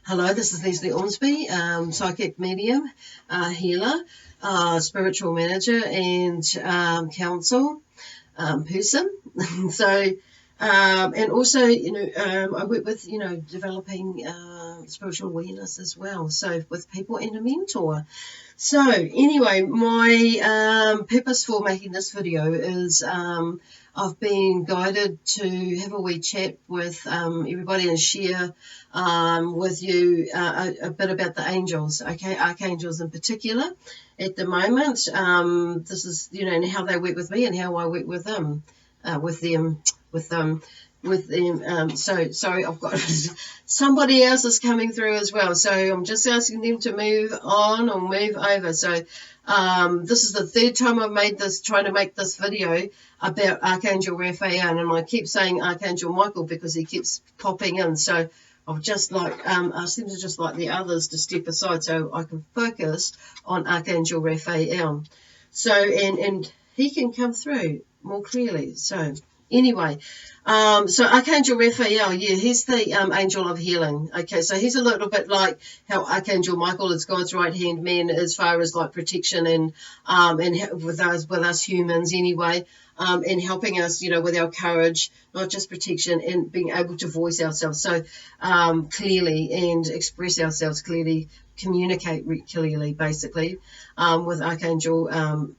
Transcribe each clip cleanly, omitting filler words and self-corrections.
Hello, this is Lesley Ormsby, psychic medium, healer, spiritual manager, and counsel person. So, and also, I work with, developing spiritual awareness as well. So, with people and a mentor. So, anyway, my purpose for making this video is I've been guided to have a wee chat with everybody and share with you a bit about the angels, okay, archangels in particular at the moment. This is, and how they work with me and how I work with them, so sorry, I've got somebody else is coming through as well, so I'm just asking them to move on or move over. So this is the third time I've trying to make this video about Archangel Raphael, and I keep saying Archangel Michael because he keeps popping in. So I've just asked them to just like the others to step aside so I can focus on Archangel Raphael. So and he can come through more clearly. So anyway, so Archangel Raphael, yeah, he's the angel of healing. Okay, so he's a little bit like how Archangel Michael is God's right hand man as far as like protection and with us humans anyway, and helping us, with our courage, not just protection, and being able to voice ourselves so clearly and express ourselves clearly, communicate clearly, basically, with Archangel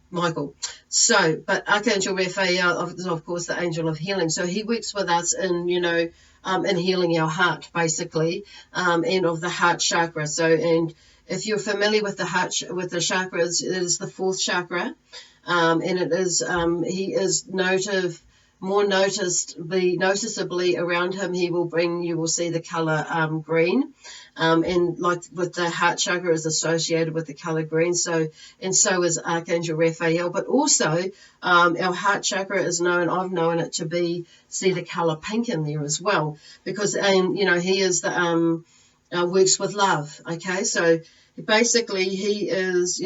Michael. So, but Archangel Raphael is, of course, the angel of healing. So he works with us in, in healing our heart, basically, and of the heart chakra. So, and if you're familiar with the heart, with the chakras, it is the fourth chakra, and it is, he is noticeably around him. You will see the color green. And like with the heart chakra is associated with the color green, so is Archangel Raphael. But also, our heart chakra is I've known it to see the color pink in there as well, because he is the works with love. Okay, so basically he is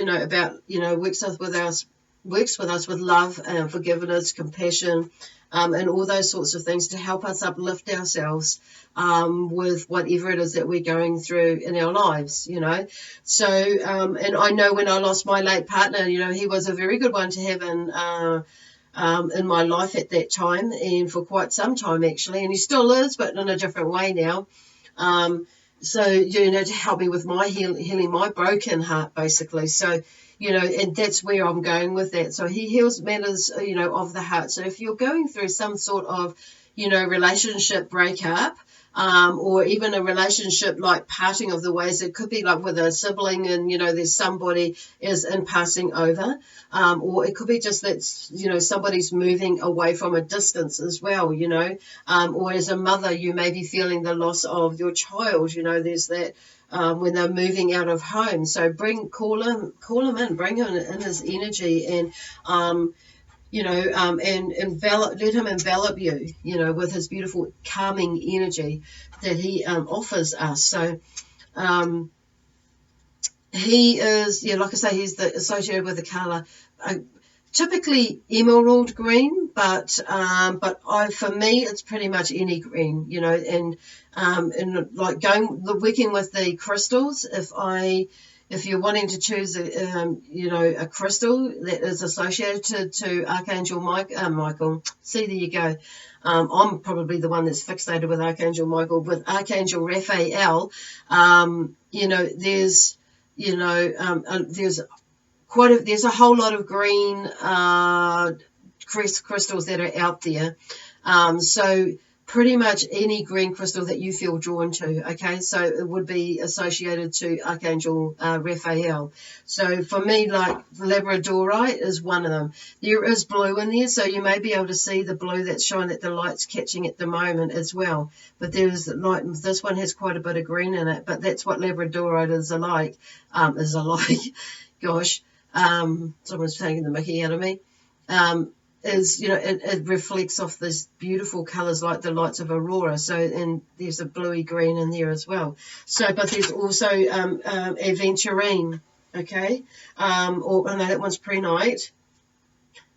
works with us with love, forgiveness, compassion, and all those sorts of things to help us uplift ourselves with whatever it is that we're going through in our lives, So, and I know when I lost my late partner, he was a very good one to have in my life at that time, and for quite some time actually, and he still is, but in a different way now. So, to help me with my healing my broken heart, basically. So, and that's where I'm going with that. So he heals matters, of the heart. So if you're going through some sort of, relationship breakup, or even a relationship like parting of the ways, it could be like with a sibling and, there's somebody is in passing over, or it could be just that, somebody's moving away from a distance as well, or as a mother, you may be feeling the loss of your child, there's that, when they're moving out of home. So call him in, bring him in his energy, and and let him envelop you, with his beautiful calming energy that he offers us. So he is, like I say, he's associated with the color typically emerald green, but for me it's pretty much any green, and like working with the crystals. If you're wanting to choose a crystal that is associated to Archangel Michael, see, there you go. I'm probably the one that's fixated with Archangel Michael. With Archangel Raphael, there's there's a whole lot of green crystals that are out there. So pretty much any green crystal that you feel drawn to, okay? So it would be associated to Archangel Raphael. So for me, like labradorite is one of them. There is blue in there, so you may be able to see the blue that's showing that the light's catching at the moment as well. But there's like this one has quite a bit of green in it, but that's what labradorite is alike. Gosh, someone's taking the mickey out of me. It reflects off this beautiful colors like the lights of aurora. So, and there's a bluey green in there as well. So, but there's also aventurine, okay, or no, that one's prehnite.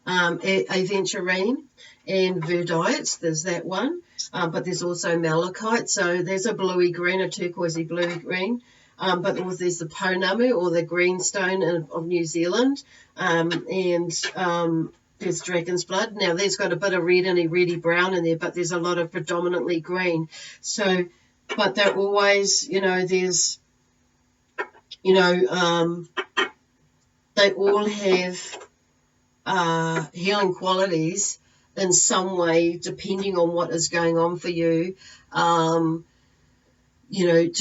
Aventurine and verdite, there's that one. but there's also malachite. So there's a bluey green, a turquoisey bluey green. But there's the pounamu, or the green stone of New Zealand, and there's dragon's blood. Now there's got a bit of red and a reddy brown in there, but there's a lot of predominantly green. So, but they're always, there's, they all have healing qualities in some way, depending on what is going on for you, to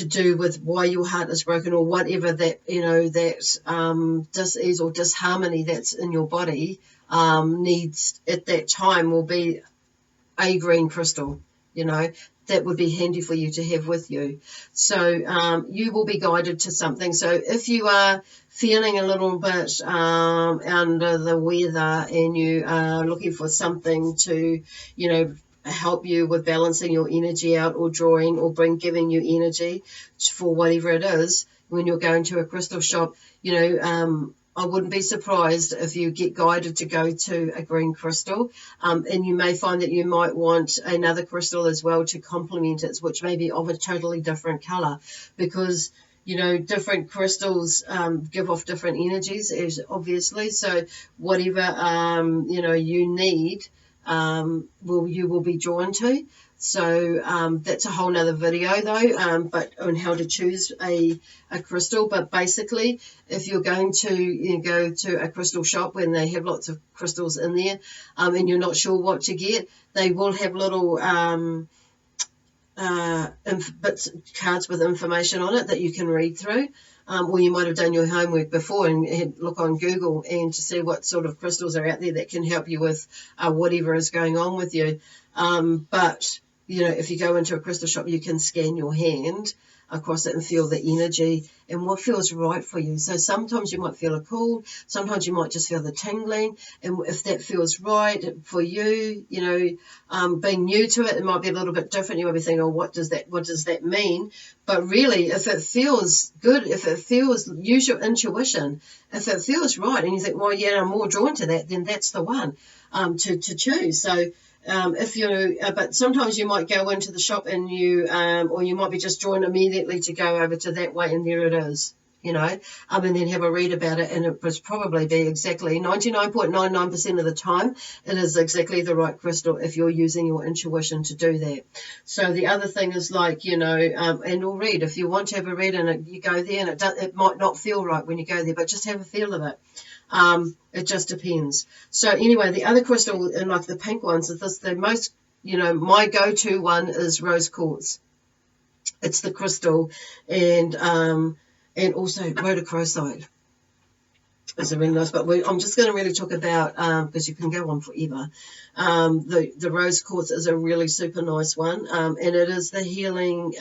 do with why your heart is broken, or whatever that, that dis-ease or disharmony that's in your body needs at that time, will be a green crystal, that would be handy for you to have with you. So you will be guided to something. So if you are feeling a little bit under the weather, and you are looking for something to, help you with balancing your energy out, or drawing, or giving you energy for whatever it is, when you're going to a crystal shop, I wouldn't be surprised if you get guided to go to a green crystal, and you may find that you might want another crystal as well to complement it, which may be of a totally different color, because different crystals give off different energies, obviously. So whatever you need, you will be drawn to. So that's a whole nother video though, but on how to choose a crystal. But basically, if you're going to go to a crystal shop when they have lots of crystals in there, and you're not sure what to get, they will have little cards with information on it that you can read through. Or you might have done your homework before and look on Google and to see what sort of crystals are out there that can help you with whatever is going on with you. But if you go into a crystal shop, you can scan your hand across it and feel the energy and what feels right for you. So sometimes you might feel a cool, sometimes you might just feel the tingling, and if that feels right for you, being new to it, it might be a little bit different. You might be thinking, oh, what does that mean? But really, if it feels good, use your intuition. If it feels right and you think, well, yeah, I'm more drawn to that, then that's the one to choose. So but sometimes you might go into the shop and or you might be just drawn immediately to go over to that way, and there it is, and then have a read about it, and it would probably be exactly 99.99% of the time, it is exactly the right crystal if you're using your intuition to do that. So the other thing is and you'll read, if you want to have a read, and you go there, and it might not feel right when you go there, but just have a feel of it. It just depends. So anyway, the other crystal, and like the pink ones, is the most, my go-to one is rose quartz. It's the crystal, and also rhodochrosite is a really nice, but I'm just going to really talk about, because you can go on forever. The rose quartz is a really super nice one, and it is the healing,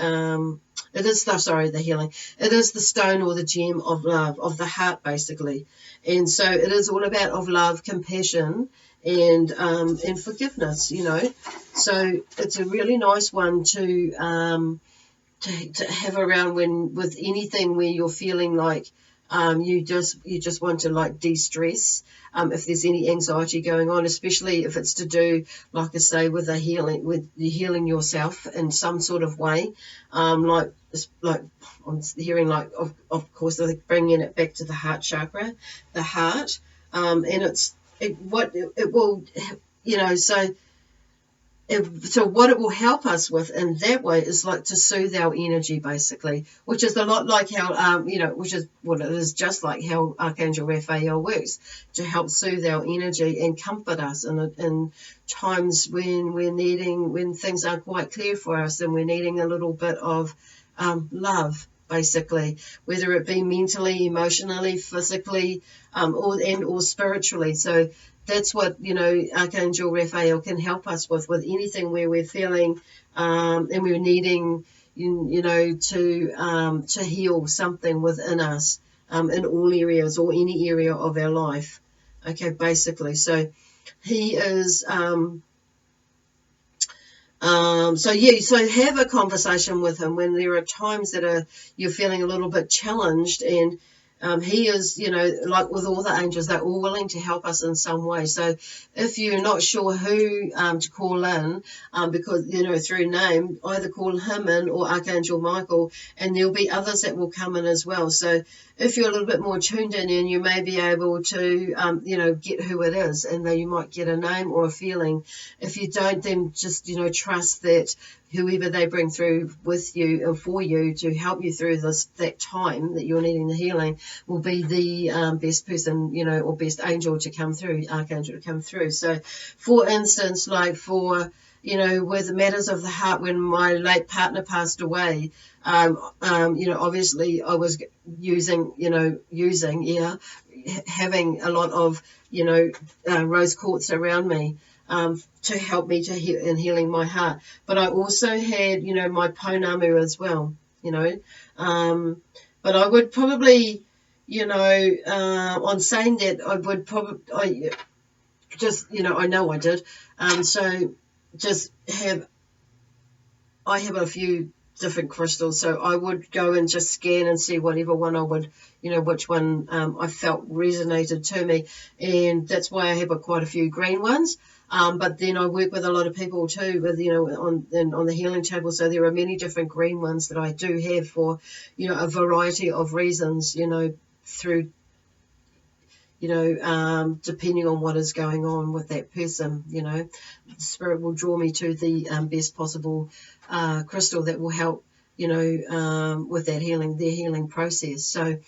it is the stone or the gem of love, of the heart, basically. And so it is all about of love, compassion, and forgiveness, So it's a really nice one to have around with anything where you're feeling like you just want to de-stress, if there's any anxiety going on, especially if it's to do, like I say, with healing yourself in some sort of way, like I'm hearing, of course, bringing it back to the heart chakra, the heart, and it will, so what it will help us with in that way is to soothe our energy, basically, which is a lot like how, which is what it is, just like how Archangel Raphael works, to help soothe our energy and comfort us in times when things aren't quite clear for us, and we're needing a little bit of love, basically, whether it be mentally, emotionally, physically, or spiritually. So that's what, Archangel Raphael can help us with anything where we're feeling and we're needing, to heal something within us, in all areas or any area of our life. Okay, basically. So he is, so have a conversation with him when there are times that you're feeling a little bit challenged, and he is, you know, like with all the angels, they're all willing to help us in some way. So if you're not sure who to call in, because, you know, through name, either call him in or Archangel Michael, and there'll be others that will come in as well. So if you're a little bit more tuned in, and you may be able to, you know, get who it is, and then you might get a name or a feeling. If you don't, then just, you know, trust that whoever they bring through with you or for you to help you through that time that you're needing the healing will be the best person, you know, or best angel to come through, archangel to come through. So for instance, like for, you know, with matters of the heart, when my late partner passed away, you know, obviously I was having a lot of, you know, rose quartz around me, to help me in healing my heart. But I also had, you know, my pounamu as well, you know. But I would probably, you know, on saying that, I would probably, I know I did. So just I have a few different crystals, so I would go and just scan and see whatever one I would, you know, which one I felt resonated to me, and that's why I have quite a few green ones. But then I work with a lot of people too, with, you know, on the healing table. So there are many different green ones that I do have for, you know, a variety of reasons, you know, through, you know, depending on what is going on with that person, you know, the spirit will draw me to the best possible crystal that will help, you know, with that healing, their healing process. So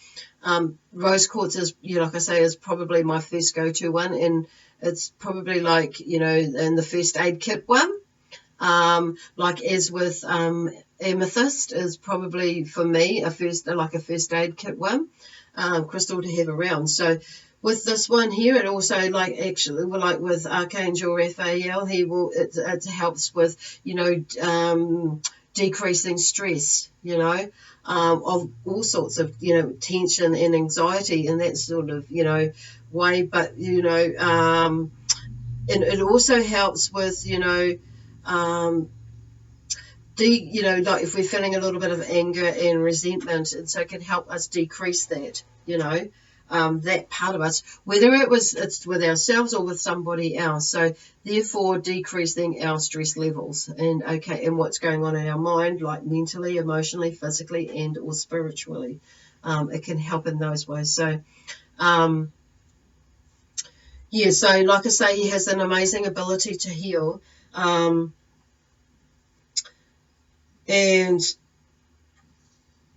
rose quartz is, you know, like I say, is probably my first go-to one, and it's probably like, you know, in the first aid kit one, like as with amethyst is probably for me a first aid kit one, crystal to have around. So with this one here, it also, like, actually, like with Archangel Raphael, it helps with, you know, decreasing stress, you know, of all sorts of, you know, tension and anxiety and that sort of, you know, way. But, you know, and it also helps with, you know, you know, like if we're feeling a little bit of anger and resentment, and so it can help us decrease that, you know, that part of us, whether it's with ourselves or with somebody else. So therefore decreasing our stress levels and what's going on in our mind, like mentally, emotionally, physically, and or spiritually. It can help in those ways. So yeah, so like I say, he has an amazing ability to heal. And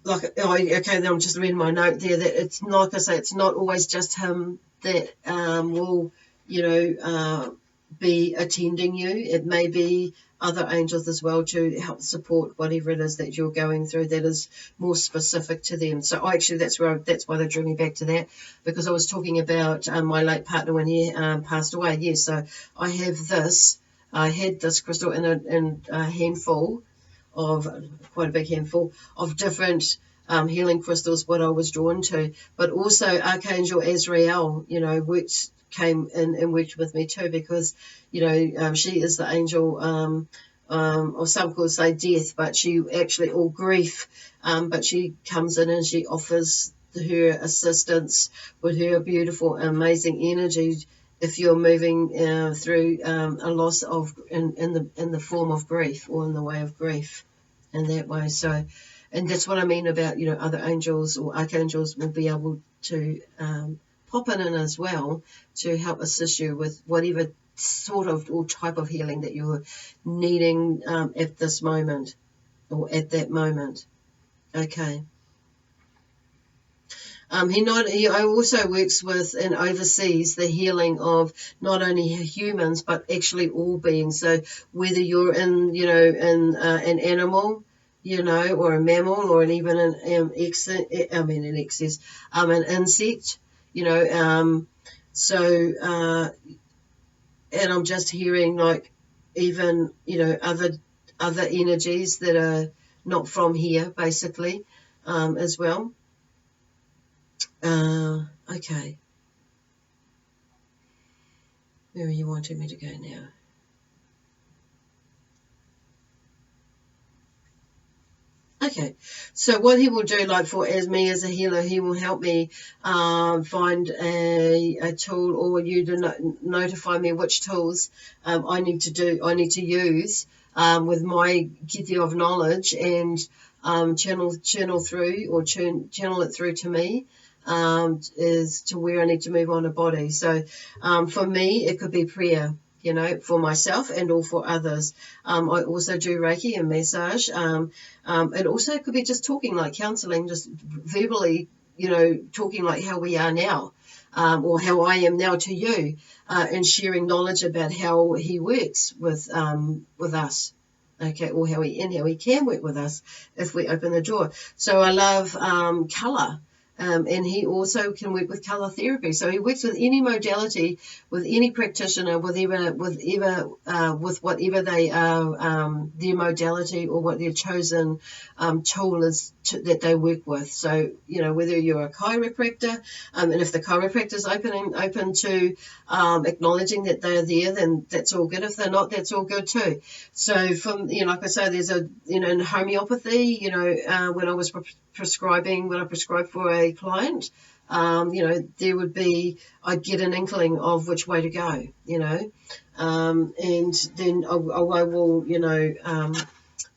like, then I'm just reading my note there that it's not, like I say, it's not always just him that will, you know, be attending you. It may be other angels as well to help support whatever it is that you're going through that is more specific to them. So actually that's why they drew me back to that, because I was talking about my late partner when he passed away. Yes, so I had this crystal in a handful of, quite a big handful of different healing crystals, what I was drawn to. But also Archangel Azrael, you know, came in and worked with me too, because, you know, she is the angel, or some could say death, but she actually, or grief, but she comes in and she offers her assistance with her beautiful, amazing energy if you're moving through a loss of in the form of grief, or in the way of grief, in that way. So, and that's what I mean about, you know, other angels or archangels will be able to pop in as well to help assist you with whatever sort of or type of healing that you're needing at this moment or at that moment. Okay. He also works with and oversees the healing of not only humans but actually all beings. So whether you're in, you know, in an animal, you know, or a mammal, or even an insect, you know. And I'm just hearing, like, even, you know, other energies that are not from here, basically, as well. Okay. Where are you wanting me to go now? Okay, so what he will do, like for as me as a healer, he will help me find a tool, or you to notify me which tools I need to use with my kiti of knowledge, and channel through, or channel it through to me, is to where I need to move on a body. So for me, it could be prayer, for myself and all for others. I also do Reiki and massage. It also could be just talking, like counseling, just verbally, talking like how we are now, or how I am now to you, and sharing knowledge about how he works with us. Okay, or how he can work with us if we open the door. So I love color. And he also can work with color therapy. So he works with any modality, with any practitioner, with whatever they are, their modality or what their chosen tool is that they work with. So whether you're a chiropractor, and if the chiropractor is open to acknowledging that they're there, then that's all good. If they're not, that's all good too. So from like I say, there's in homeopathy, when I prescribe for a client, there would be, I'd get an inkling of which way to go, and then I will,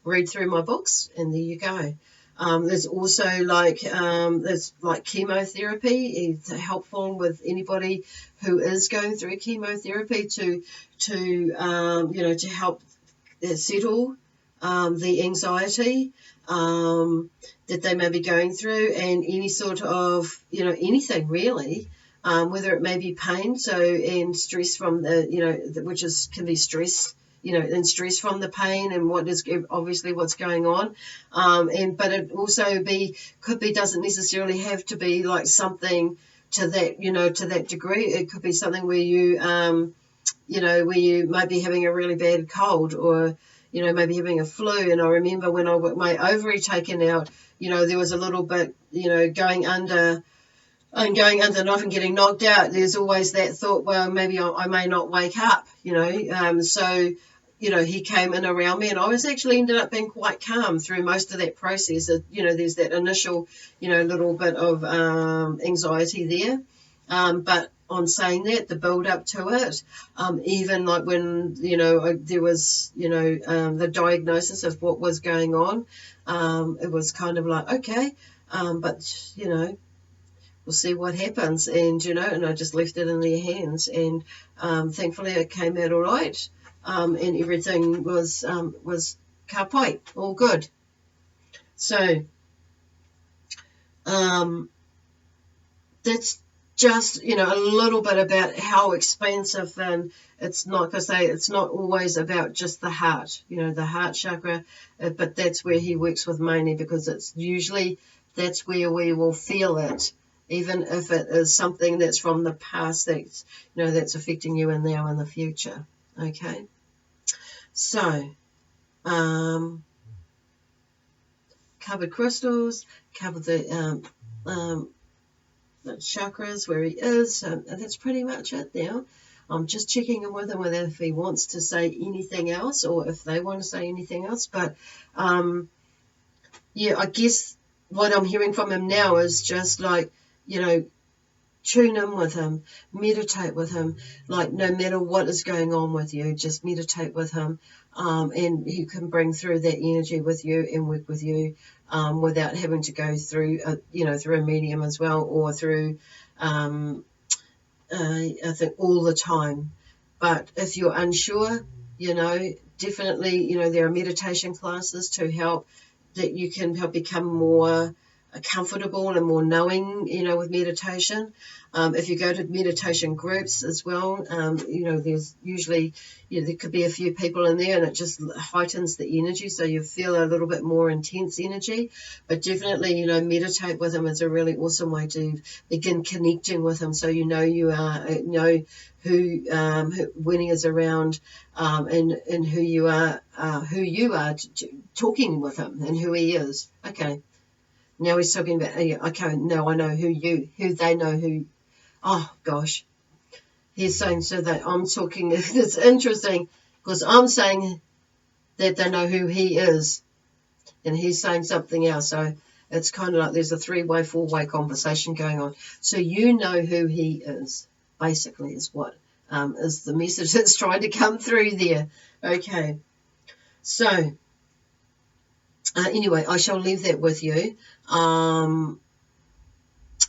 read through my books, and there you go. There's also there's chemotherapy. It's helpful with anybody who is going through chemotherapy to help settle the anxiety that they may be going through, and any sort of, anything really, whether it may be pain, and stress from the, can be stress, and stress from the pain and what is obviously what's going on. But it also doesn't necessarily have to be like something to that degree. It could be something where where you might be having a really bad cold, or maybe having a flu. And I remember when I got my ovary taken out, there was a little bit, going under the knife and getting knocked out. There's always that thought, well, maybe I may not wake up, so he came in around me, and I was actually ended up being quite calm through most of that process. There's that initial, little bit of anxiety there. But on saying that, the build up to it, even like when, there was, the diagnosis of what was going on, it was kind of like, okay, but, we'll see what happens. And, and I just left it in their hands. And thankfully it came out all right. And everything was ka pai, all good. So that's just, a little bit about how expansive, and it's not, it's not always about just the heart, the heart chakra, but that's where he works with mainly, because it's usually, that's where we will feel it, even if it is something that's from the past that's, that's affecting you in now and the future. Okay. So, covered crystals, covered the chakras where he is, and that's pretty much it now. I'm just checking in with him if he wants to say anything else, or if they want to say anything else. But yeah, I guess what I'm hearing from him now is just like, tune in with him, meditate with him, like no matter what is going on with you, just meditate with him, and he can bring through that energy with you and work with you, without having to go through, through a medium as well, or through, I think all the time. But if you're unsure, definitely, there are meditation classes to help, that you can help become more comfortable and more knowing, with meditation. If you go to meditation groups as well, there's usually, there could be a few people in there, and it just heightens the energy, so you feel a little bit more intense energy. But definitely, meditate with him is a really awesome way to begin connecting with him, so you are, who when he is around, and who you are talking with him, and who he is. Okay. Now he's talking about, okay, now I know who they know who, oh gosh. He's saying, so that I'm talking, it's interesting, because I'm saying that they know who he is. and he's saying something else. So it's kind of like there's a three-way, four-way conversation going on. So you know who he is, basically, is what is the message that's trying to come through there. Okay. So anyway, I shall leave that with you.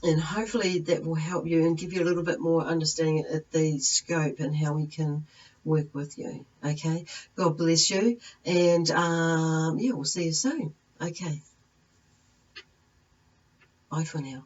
And hopefully that will help you and give you a little bit more understanding at the scope and how we can work with you. Okay. God bless you. And yeah, we'll see you soon. Okay. Bye for now.